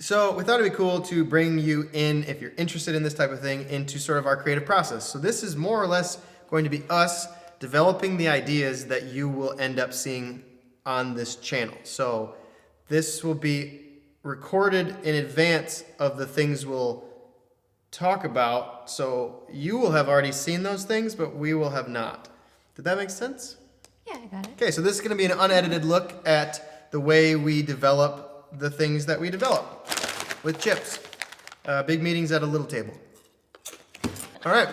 So we thought it'd be cool to bring you in, if you're interested in this type of thing, into sort of our creative process. So this is more or less going to be us developing the ideas that you will end up seeing on this channel. So this will be recorded in advance of the things we'll talk about. So you will have already seen those things, but we will have not. Did that make sense? Yeah, I got it. Okay, so this is going to be an unedited look at the way we develop the things that we develop with chips. Big meetings at a little table. All right.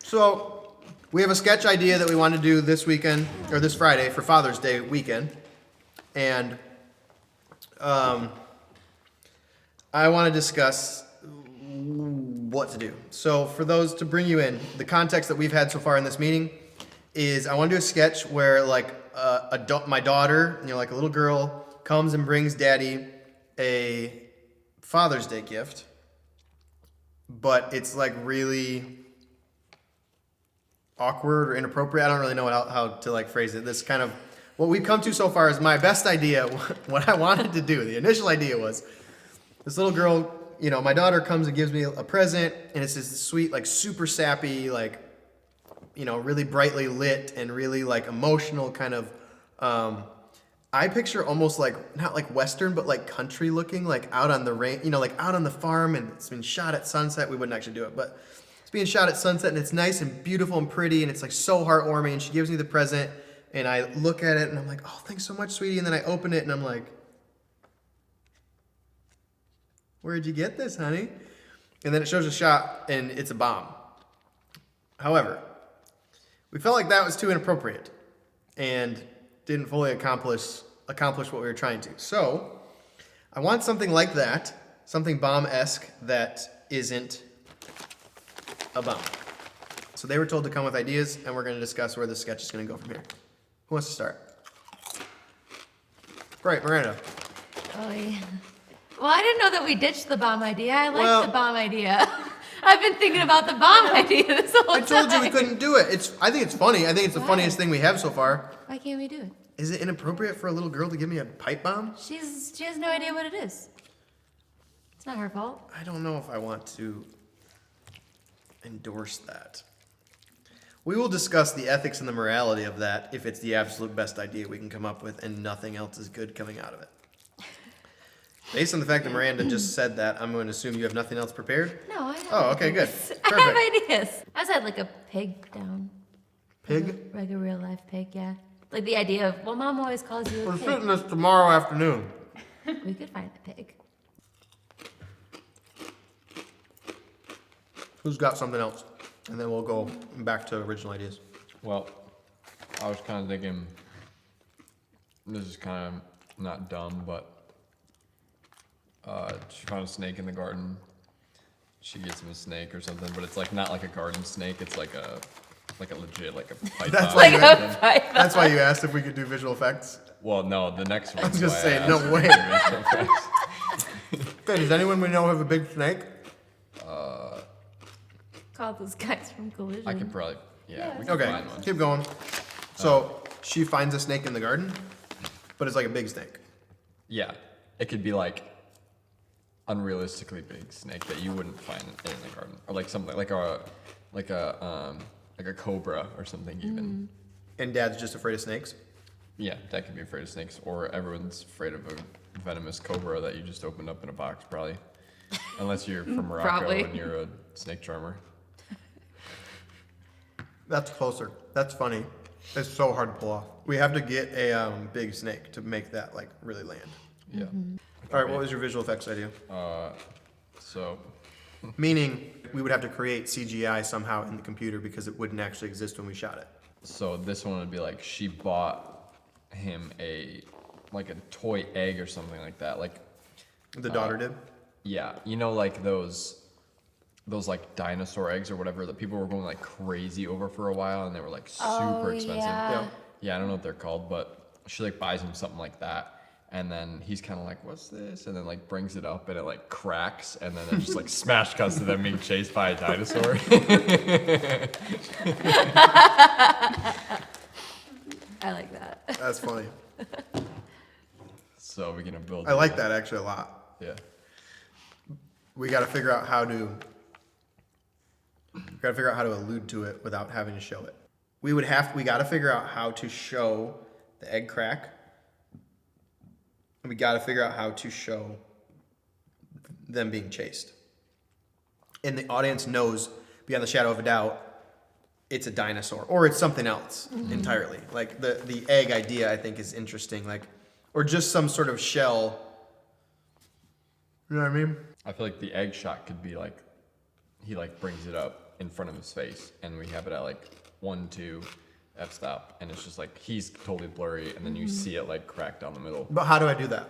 So we have a sketch idea that we want to do this weekend, or this Friday for Father's Day weekend. And I want to discuss what to do. So for those, to bring you in, the context that we've had so far in this meeting is I want to do a sketch where like my daughter, like a little girl, comes and brings daddy a Father's Day gift, but it's like really awkward or inappropriate. I don't really know how to like phrase it. This kind of, what we've come to so far is my best idea, what I wanted to do. The initial idea was this little girl, my daughter comes and gives me a present, and it's this sweet, like super sappy, like, really brightly lit and really like emotional kind of, I picture almost like, not like Western, but like country looking, like out on the range, like out on the farm, and it's been shot at sunset. We wouldn't actually do it, but it's being shot at sunset, and it's nice and beautiful and pretty, and it's like so heartwarming, and she gives me the present, and I look at it, and I'm like, oh, thanks so much, sweetie, and then I open it, and I'm like, where'd you get this, honey? And then it shows a shot, and it's a bomb. However, we felt like that was too inappropriate, and didn't fully accomplish what we were trying to. So I want something like that, something bomb-esque that isn't a bomb. So they were told to come with ideas, and we're going to discuss where the sketch is going to go from here. Who wants to start? Right, Miranda. Oh, yeah. Well, I didn't know that we ditched the bomb idea. I like the bomb idea. I've been thinking about the bomb idea this whole time. I told you we couldn't do it. I think it's funny. I think it's the funniest thing we have so far. Why can't we do it? Is it inappropriate for a little girl to give me a pipe bomb? She has no idea what it is. It's not her fault. I don't know if I want to endorse that. We will discuss the ethics and the morality of that if it's the absolute best idea we can come up with and nothing else is good coming out of it. Based on the fact that Miranda just said that, I'm going to assume you have nothing else prepared? No, I have Oh, okay, good. ideas. Perfect. I have ideas. I just had like a pig down. Pig? Like a real life pig, yeah. Like the idea of, well, mom always calls you a We're pig. shooting this tomorrow afternoon. We could find the pig. Who's got something else? And then we'll go back to original ideas. Well, I was kind of thinking, this is kind of not dumb, but she found a snake in the garden. She gets him a snake or something, but it's like not like a garden snake. It's like a legit, like a python. That's Like why a python. That's why you asked if we could do visual effects. Well, no, the next one. I was just saying, no way. Okay, does anyone we know have a big snake? Call those guys from Collision. I could probably, we can Okay, find one. keep going. So she finds a snake in the garden, but it's like a big snake. Yeah, it could be like unrealistically big snake that you wouldn't find in the garden, or like something like a cobra or something even. And Dad's just afraid of snakes. Yeah, that could be afraid of snakes, or everyone's afraid of a venomous cobra that you just opened up in a box, probably. Unless you're from Morocco Probably. and you're a snake charmer. That's closer. That's funny. It's so hard to pull off. We have to get a big snake to make that like really land. Yeah. All right, what was your visual effects idea? So, Meaning we would have to create CGI somehow in the computer because it wouldn't actually exist when we shot it. so this one would be like she bought him a toy egg or something like that. Like, The daughter did. yeah, like those like dinosaur eggs or whatever that people were going like crazy over for a while, and they were like super expensive. Yeah. Yeah, I don't know what they're called, but she like buys him something like that, and then he's kind of like, "What's this?" And then like brings it up, and it like cracks, and then it just like smash cuts to them being chased by a dinosaur. I like that. That's funny. So we're gonna build. I like that actually a lot. Yeah. we got to figure out how to. We got to figure out how to allude to it without having to show it. We got to figure out how to show the egg crack. And we got to figure out how to show them being chased. And the audience knows beyond the shadow of a doubt it's a dinosaur or it's something else entirely. Like the egg idea I think is interesting, like, or just some sort of shell. You know what I mean? I feel like the egg shot could be like, he like brings it up in front of his face and we have it at like 1, 2, f-stop, and it's just like he's totally blurry and then you see it like crack down the middle. But how do I do that?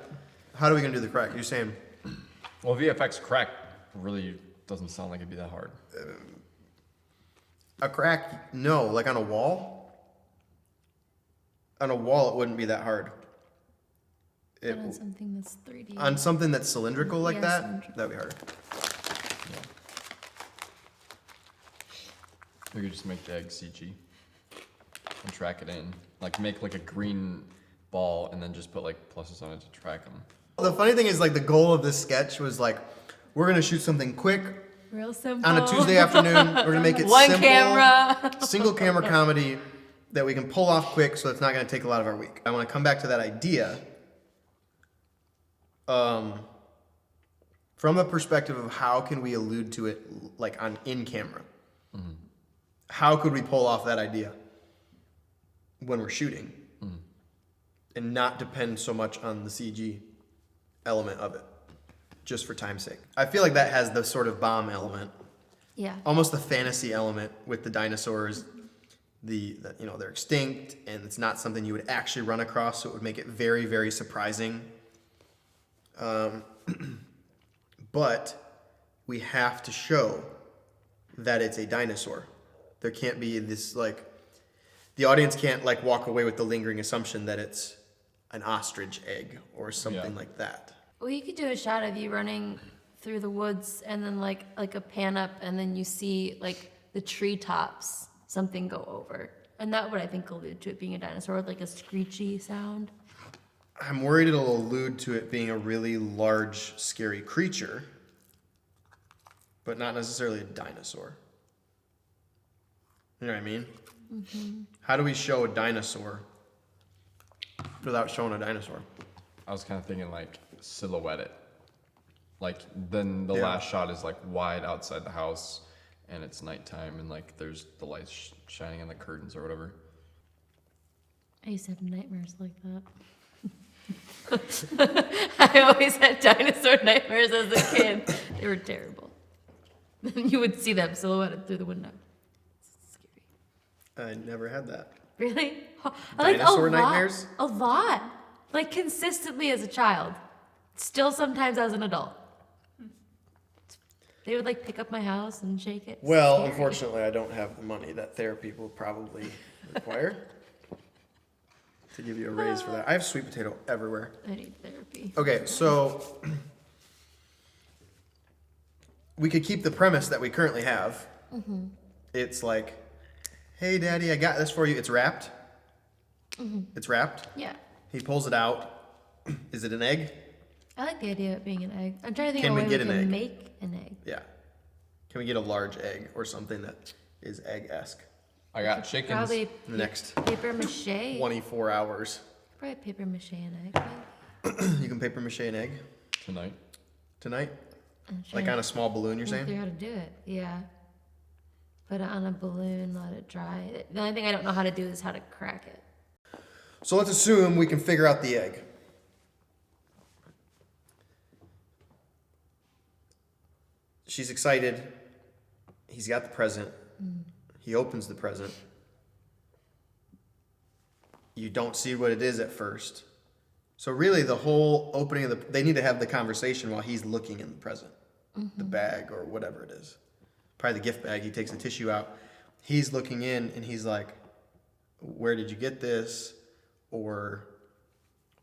How are we gonna do the crack? You're saying? Well, VFX crack really doesn't sound like it'd be that hard. A crack? No, like on a wall? On a wall, it wouldn't be that hard. But on something that's 3D. On something that's cylindrical like Yeah, that, cylindrical. that'd be hard. Yeah. We could just make the egg CG and track it in. Like make like a green ball and then just put like pluses on it to track them. The funny thing is, like, the goal of this sketch was like, we're gonna shoot something quick Real simple. on a Tuesday afternoon. We're gonna make it One simple, camera. single camera comedy that we can pull off quick, so it's not gonna take a lot of our week. I want to come back to that idea, from the perspective of how can we allude to it, like in camera. How could we pull off that idea when we're shooting, and not depend so much on the CG element of it, just for time's sake. I feel like that has the sort of bomb element, Yeah. almost the fantasy element with the dinosaurs. The you know, they're extinct and it's not something you would actually run across, so it would make it very, very surprising. But we have to show that it's a dinosaur. There can't be this, like, the audience can't like walk away with the lingering assumption that it's an ostrich egg or something like that. Well, you could do a shot of you running through the woods and then like a pan up and then you see like the treetops, something go over. And that would, I think, allude to it being a dinosaur with like a screechy sound. I'm worried it'll allude to it being a really large, scary creature, but not necessarily a dinosaur. You know what I mean? How do we show a dinosaur without showing a dinosaur? I was kind of thinking like silhouette it. Like then the Yeah. last shot is like wide outside the house and it's nighttime and like there's the lights shining on the curtains or whatever. I used to have nightmares like that. I always had dinosaur nightmares as a kid. They were terrible. You would see them silhouetted through the window. It's scary. I never had that. Really? Dinosaur nightmares? A lot. Like consistently as a child. Still sometimes as an adult. They would like pick up my house and shake it. Well, Scary. unfortunately, I don't have the money that therapy will probably require to give you a raise for that. I have sweet potato everywhere. I need therapy. Okay, so we could keep the premise that we currently have. It's like, hey, Daddy, I got this for you. It's wrapped. It's wrapped. Yeah. He pulls it out. Is it an egg? I like the idea of it being an egg. I'm trying to think Can of a we way get we an can egg? make an egg. Yeah. Can we get a large egg or something that is egg-esque I got chickens. Probably in the next paper mache. 24 hours? Probably paper mache an egg. Maybe. You can paper mache an egg Tonight. tonight? I'm trying Like on a small balloon, you're to saying? figure out how to do it. Yeah. Put it on a balloon, let it dry. The only thing I don't know how to do is how to crack it. So let's assume we can figure out the egg. She's excited. He's got the present. He opens the present. You don't see what it is at first. So really the whole opening of they need to have the conversation while he's looking in the present. The bag or whatever it is. Probably the gift bag. He takes the tissue out. He's looking in and he's like, where did you get this? Or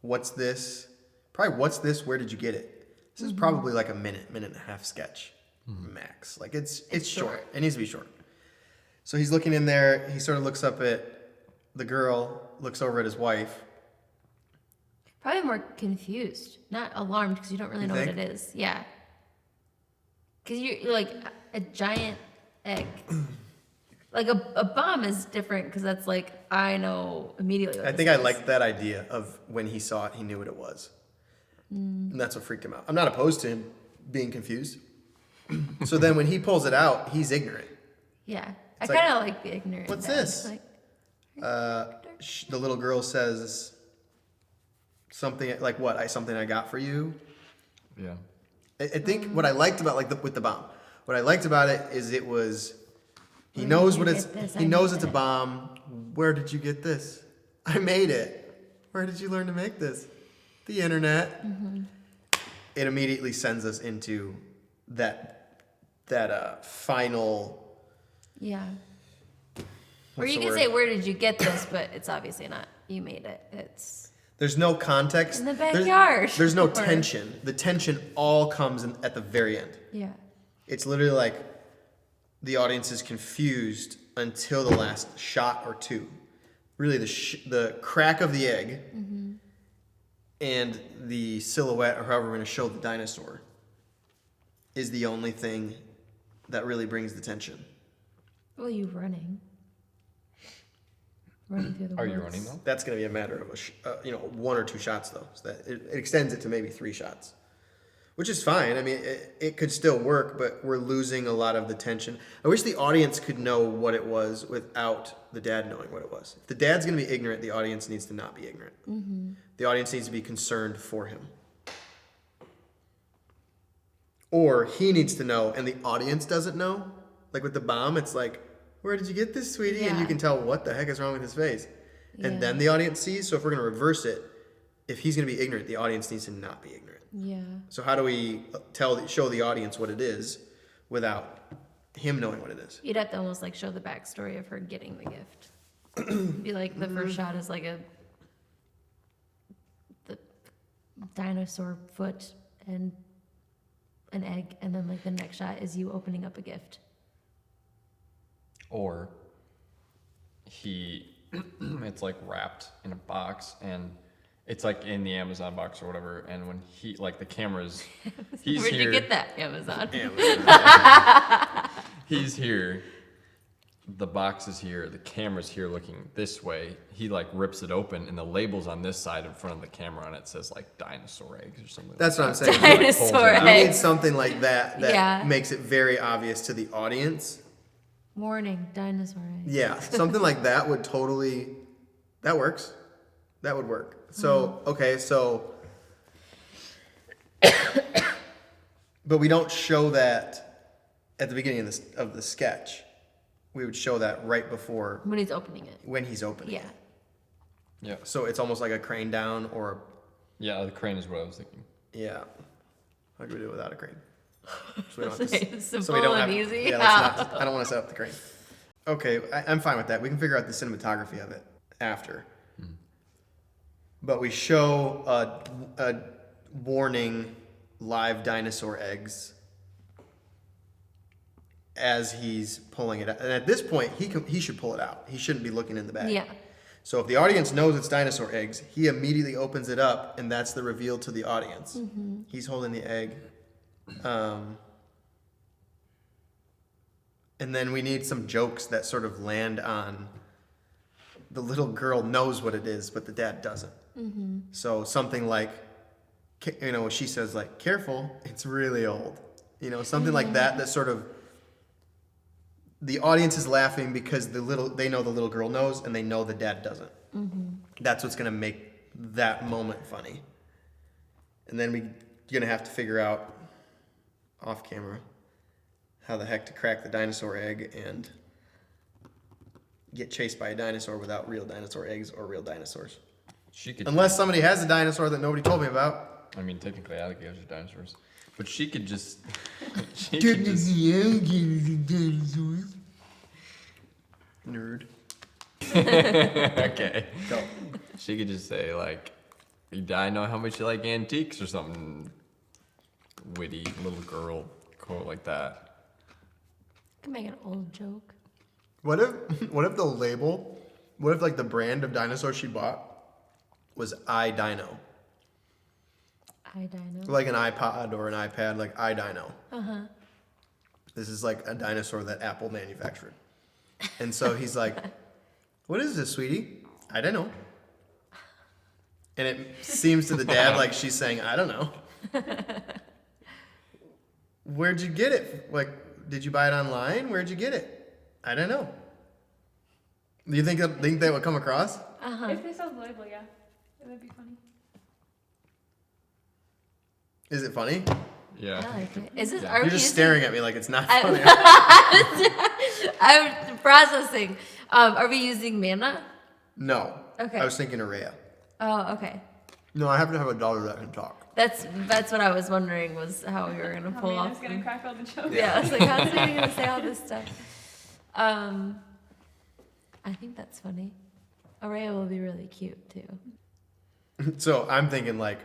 what's this? Probably what's this? Where did you get it? This is probably like a minute and a half sketch max. Like it's short. It needs to be short. So he's looking in there. He sort of looks up at the girl, looks over at his wife. Probably more confused, not alarmed because you don't really You know think? what it is. Yeah. Because you're like a giant egg. Like a bomb is different because that's like, I know immediately what I this think I is. liked that idea of when he saw it, he knew what it was. And that's what freaked him out. I'm not opposed to him being confused. So then when he pulls it out, he's ignorant. Yeah. It's I like, kind of like the ignorant. "What's dad. this?" Like, The little girl says something like, "What? Something I got for you." Yeah. I think what I liked about with the bomb, what I liked about it is it was he Where knows did what you it's get this? he I knows made it's a it. bomb. Where did you get this? I made it. Where did you learn to make this? The internet. It immediately sends us into that final. yeah. Or What's you the can word? say, where did you get this? But it's obviously not. You made it. It's There's no context. in the There's- backyard. There's no Or- tension. The tension all comes at the very end. Yeah. It's literally like the audience is confused until the last shot or two. Really, the crack of the egg and the silhouette, or however we're going to show the dinosaur, is the only thing that really brings the tension. Well, you running. Running through the Are woods. you running though? That's going to be a matter of one or two shots though. So that it extends it to maybe 3 shots, which is fine. I mean, it could still work, but we're losing a lot of the tension. I wish the audience could know what it was without the dad knowing what it was. If the dad's going to be ignorant, the audience needs to not be ignorant. The audience needs to be concerned for him. Or he needs to know and the audience doesn't know. Like with the bomb, it's like, where did you get this, sweetie? And you Yeah. can tell what the heck is wrong with his face. And Yeah. then the audience sees. So if we're going to reverse it, if he's going to be ignorant, the audience needs to not be ignorant. Yeah. So how do we show the audience what it is without him knowing what it is? You'd have to almost like show the backstory of her getting the gift. Be like the first shot is like the dinosaur foot and an egg, and then like the next shot is you opening up a gift. Or it's like wrapped in a box and it's like in the Amazon box or whatever. And when the camera's, he's Where'd here. you get that, Amazon? He's here. The box is here. The camera's here looking this way. He like rips it open and the label's on this side in front of the camera and it says like dinosaur eggs or something. That's what I'm saying. Dinosaur Like, We need eggs. something like that Yeah. makes it very obvious to the audience. Warning, dinosaur egg. Yeah, something like that would totally, that works. That would work. So, okay, so, but we don't show that at the beginning of the sketch. We would show that right before When he's opening it. when he's opening. Yeah. Yeah. So it's almost like a crane down or, Yeah, the crane is what I was thinking. yeah. How do we do it without a crane? So we don't Simple and easy. Yeah, let's not, I don't want to set up the crane. Okay, I'm fine with that. We can figure out the cinematography of it after. But we show a warning live dinosaur eggs as he's pulling it out. And at this point, he should pull it out. He shouldn't be looking in the bag. Yeah. So if the audience knows it's dinosaur eggs, he immediately opens it up, and that's the reveal to the audience. He's holding the egg. And then we need some jokes that sort of land on the little girl knows what it is, but the dad doesn't. So something like, she says like, careful, it's really old. Something like that, that sort of, the audience is laughing because they know the little girl knows and they know the dad doesn't. That's what's going to make that moment funny. And then we're going to have to figure out off camera how the heck to crack the dinosaur egg and get chased by a dinosaur without real dinosaur eggs or real dinosaurs. She could. Unless somebody has a dinosaur that nobody told me about. I mean, technically, alligators are dinosaurs, but she could just. She could just. Nerd. Okay. Go. She could just say like, "I know how much you like antiques" or something witty little girl quote like that. Can make an old joke. What if the label, what if like the brand of dinosaur she bought was iDINO? iDINO. Like an iPod or an iPad, like iDINO. This is like a dinosaur that Apple manufactured. And so he's like, what is this, sweetie? I don't know. And it seems to the dad like she's saying, I don't know. Where'd you get it? Like, did you buy it online? Where'd you get it? I don't know. Do you think that would come across? If they saw the label, yeah. It would be funny. Is it funny? Yeah. I like it. Is this? Yeah. Are You're we just using- staring at me like it's not funny. I'm processing. Are we using mana? No. Okay. I was thinking Araya. Oh, okay. No, I have to have a daughter that can talk. That's what I was wondering was how we were gonna Oh, pull man, I off. was gonna crack all the jokes. Yeah, I was like, how's he gonna say all this stuff? I think that's funny. Araya will be really cute too. So I'm thinking like,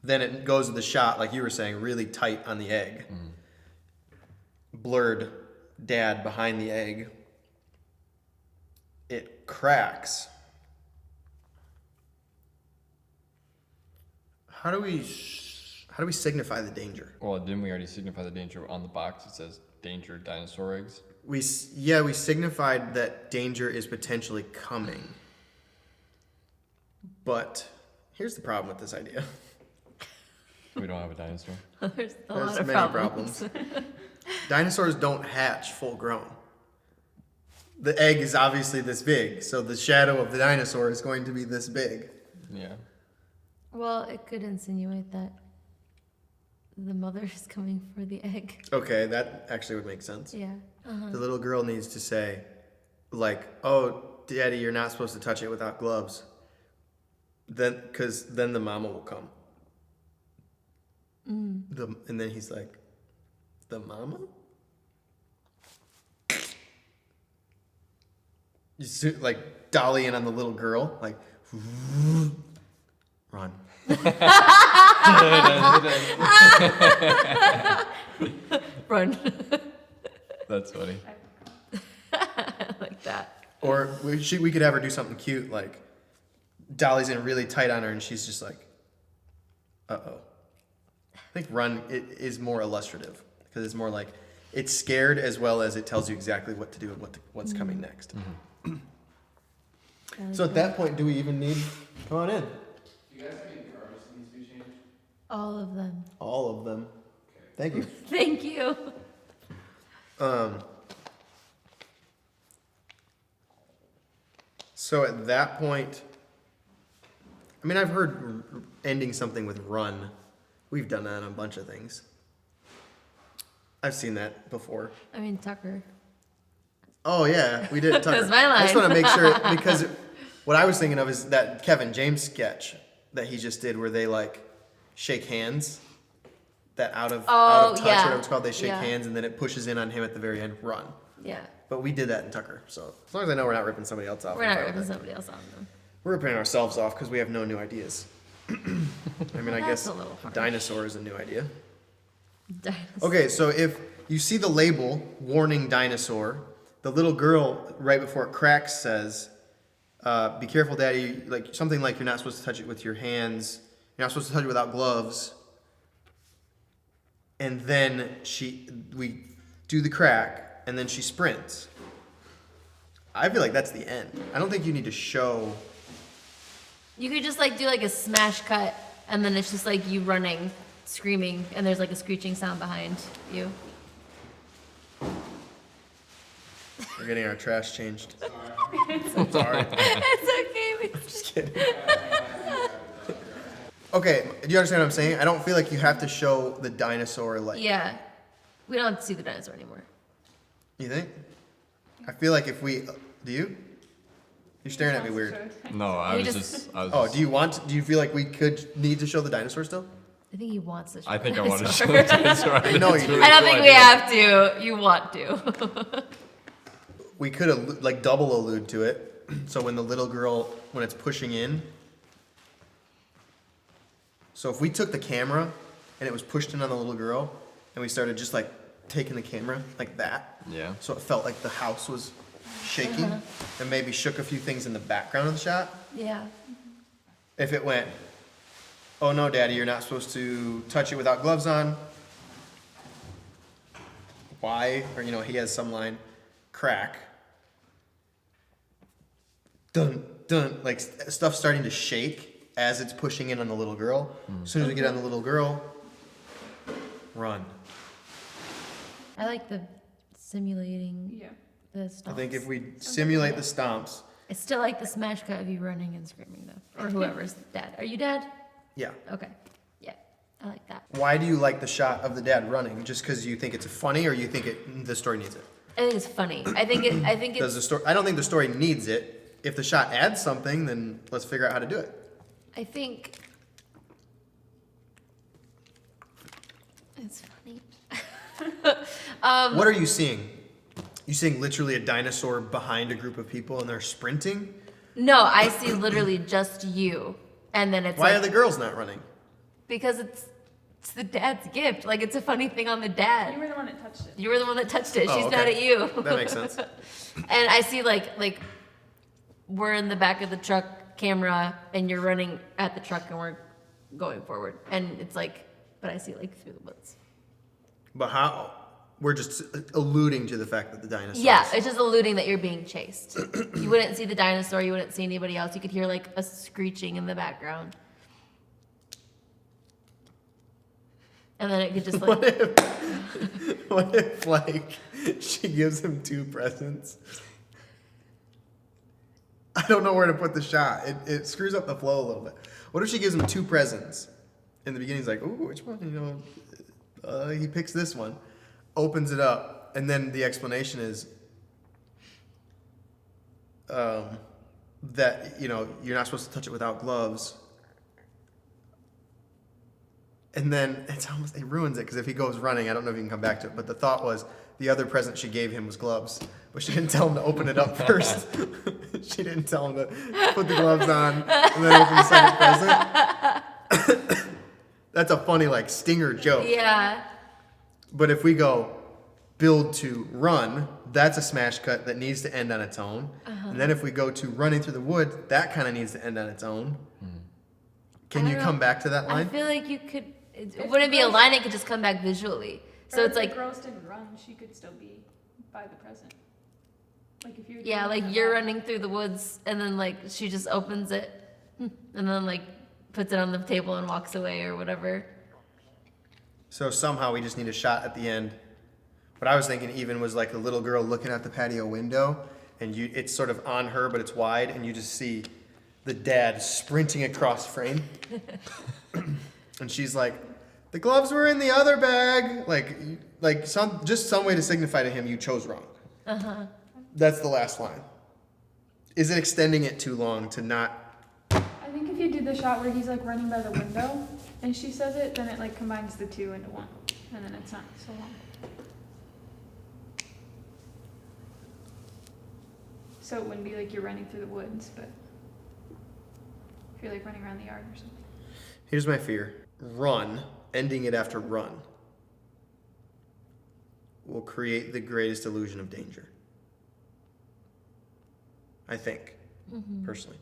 then it goes to the shot, like you were saying, really tight on the egg. Blurred dad behind the egg. It cracks. How do we signify the danger? Well, didn't we already signify the danger on the box? It says danger dinosaur eggs. We signified that danger is potentially coming. But here's the problem with this idea. We don't have a dinosaur. There's a There's lot of many problems. Dinosaurs don't hatch full grown. The egg is obviously this big, so the shadow of the dinosaur is going to be this big. Yeah. Well, it could insinuate that the mother is coming for the egg. Okay, that actually would make sense. Yeah. The little girl needs to say, like, "Oh, Daddy, you're not supposed to touch it without gloves." Because then the mama will come. And then he's like, "The mama?" You see, like dollying on the little girl, like, run. Run. That's funny. Like that. Or we could have her do something cute, like Dolly's in really tight on her, and she's just like, "Uh-oh." I think run is more illustrative because it's more like it's scared as well as it tells you exactly what to do and what's coming next. So at that point, do we even need? Come on in. Do you guys have any cars that needs to be changed? All of them. All of them. Thank you. Thank you. So at that point, I mean, I've heard ending something with run. We've done that on a bunch of things. I've seen that before. I mean, Tucker. Oh yeah, we did. Tucker. That's my I just line. want to make sure because what I was thinking of is that Kevin James sketch that he just did, where they like shake hands. That out of touch, yeah. whatever it's called, they shake Yeah. hands and then it pushes in on him at the very end. Run. Yeah. But we did that in Tucker, so as long as I know we're not ripping somebody else off. We're I'm not fine with ripping it. somebody else on them. We're ripping ourselves off because we have no new ideas. I mean, I That's guess a little harsh. dinosaur is a new idea. Dinosaur. Okay, so if you see the label warning dinosaur, the little girl right before it cracks says, "Be careful, Daddy." Like something like you're not supposed to touch it with your hands. You're not supposed to touch it without gloves. And then we do the crack, and then she sprints. I feel like that's the end. I don't think you need to show. You could just like do like a smash cut, and then it's just like you running, screaming, and there's like a screeching sound behind you. We're getting our trash changed. It's okay. Just kidding. Okay, do you understand what I'm saying? I don't feel like you have to show the dinosaur like. Yeah. We don't have to see the dinosaur anymore. You think? I feel like if we. Do you? You're staring at me weird. No, I We was just- just. I was Oh, just- do you feel like we need to show the dinosaur still? I think he wants to show I think the I want to dinosaur. show the dinosaur. I think No, it's you really I don't cool think we idea. have to. You want to. We could like double allude to it. So when the little girl, when it's pushing in. So if we took the camera and it was pushed in on the little girl and we started just like taking the camera like that. Yeah. So it felt like the house was shaking and maybe shook a few things in the background of the shot. Yeah. If it went, "Oh no, Daddy, you're not supposed to touch it without gloves on," Y, or he has some line, crack. Dun, dun, like stuff starting to shake as it's pushing in on the little girl. As soon as we get on the little girl, run. I like the simulating Yeah. the stomps. I think if we simulate the stomps, I still like the smash cut of you running and screaming though, or whoever's dead. Are you dead? yeah. Okay. Yeah, I like that. Why do you like the shot of the dad running? Just because you think it's funny, or you think the story needs it? I think it's funny. I think it's. Does the story? I don't think the story needs it. If the shot adds something, then let's figure out how to do it. I think it's funny. What are you seeing? You seeing literally a dinosaur behind a group of people and they're sprinting? No, I see literally just you, and then it's Why like, are the girls not running? because it's the dad's gift. Like it's a funny thing on the dad. You were the one that touched it. You were the one that touched it. Oh, She's okay. not at you. That makes sense. And I see like we're in the back of the truck camera, and you're running at the truck, and we're going forward, and it's like, but I see like through the woods. But how? We're just alluding to the fact that the dinosaur. Yeah, it's just alluding that you're being chased. You wouldn't see the dinosaur. You wouldn't see anybody else. You could hear like a screeching in the background. And then it could just like, What if like she gives him 2 presents? I don't know where to put the shot. It screws up the flow a little bit. What if she gives him 2 presents? In the beginning, he's like, "Ooh, which one?" He picks this one, opens it up, and then the explanation is that you're not supposed to touch it without gloves. And then it ruins it, because if he goes running, I don't know if you can come back to it, but the thought was the other present she gave him was gloves, but she didn't tell him to open it up first. She didn't tell him to put the gloves on and then open the second present. That's a funny like stinger joke. yeah. But if we go build to run, that's a smash cut that needs to end on its own. And then if we go to running through the woods, that kind of needs to end on its own. Can I you don't come know. back to that I line? feel like you could. It If wouldn't be a girls- line. It could just come back visually. So Or it's if like, the girls didn't run, she could still be by the present. Like if you. yeah, like you're running through the woods, and then like she just opens it, and then like puts it on the table and walks away or whatever. So somehow we just need a shot at the end. What I was thinking even was like a little girl looking out the patio window, and it's sort of on her, but it's wide, and you just see the dad sprinting across frame. And she's like, "The gloves were in the other bag." Like some way to signify to him you chose wrong. That's the last line. Is it extending it too long to not? I think if you do the shot where he's like running by the window and she says it, then it like combines the 2 into 1, and then it's not so long. So it wouldn't be like you're running through the woods, but if you're like running around the yard or something. Here's my fear. Run, ending it after run, will create the greatest illusion of danger. I think, personally.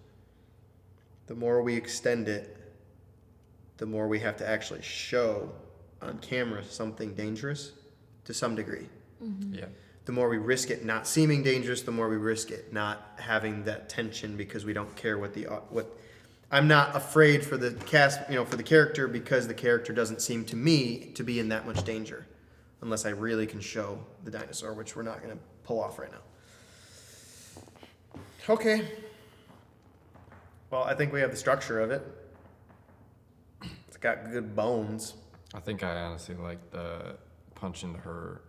The more we extend it, the more we have to actually show on camera something dangerous to some degree. Yeah. The more we risk it not seeming dangerous, the more we risk it not having that tension, because we don't care what I'm not afraid for the cast, for the character, because the character doesn't seem to me to be in that much danger, unless I really can show the dinosaur, which we're not going to pull off right now. Okay. Well, I think we have the structure of it. It's got good bones. I think I honestly like the punch into her.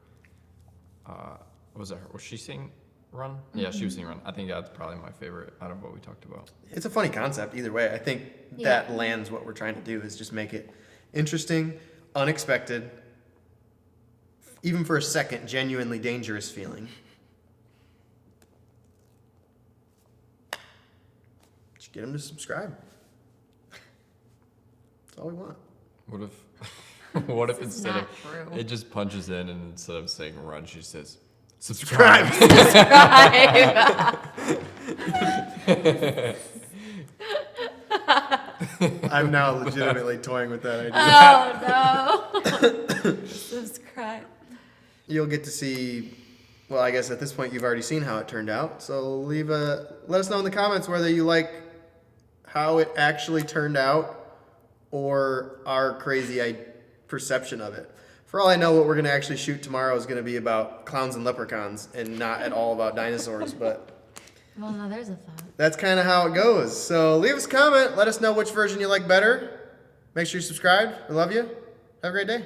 Was she seeing run? Yeah, she was seeing run. I think that's probably my favorite out of what we talked about. It's a funny concept either way. I think Yeah. that lands what we're trying to do, is just make it interesting, unexpected, even for a second, genuinely dangerous feeling. Just get them to subscribe. That's all we want. What if what if This is instead not of true. it just punches in, and instead of saying run, she says subscribe. I'm now legitimately toying with that idea. Oh no! Subscribe. you'll get to see. Well, I guess at this point you've already seen how it turned out. So let us know in the comments whether you like how it actually turned out or our crazy perception of it. For all I know, what we're gonna actually shoot tomorrow is gonna be about clowns and leprechauns and not at all about dinosaurs. But Well, now there's a thought. that's kind of how it goes. So leave us a comment. Let us know which version you like better. Make sure you subscribe. We love you. Have a great day.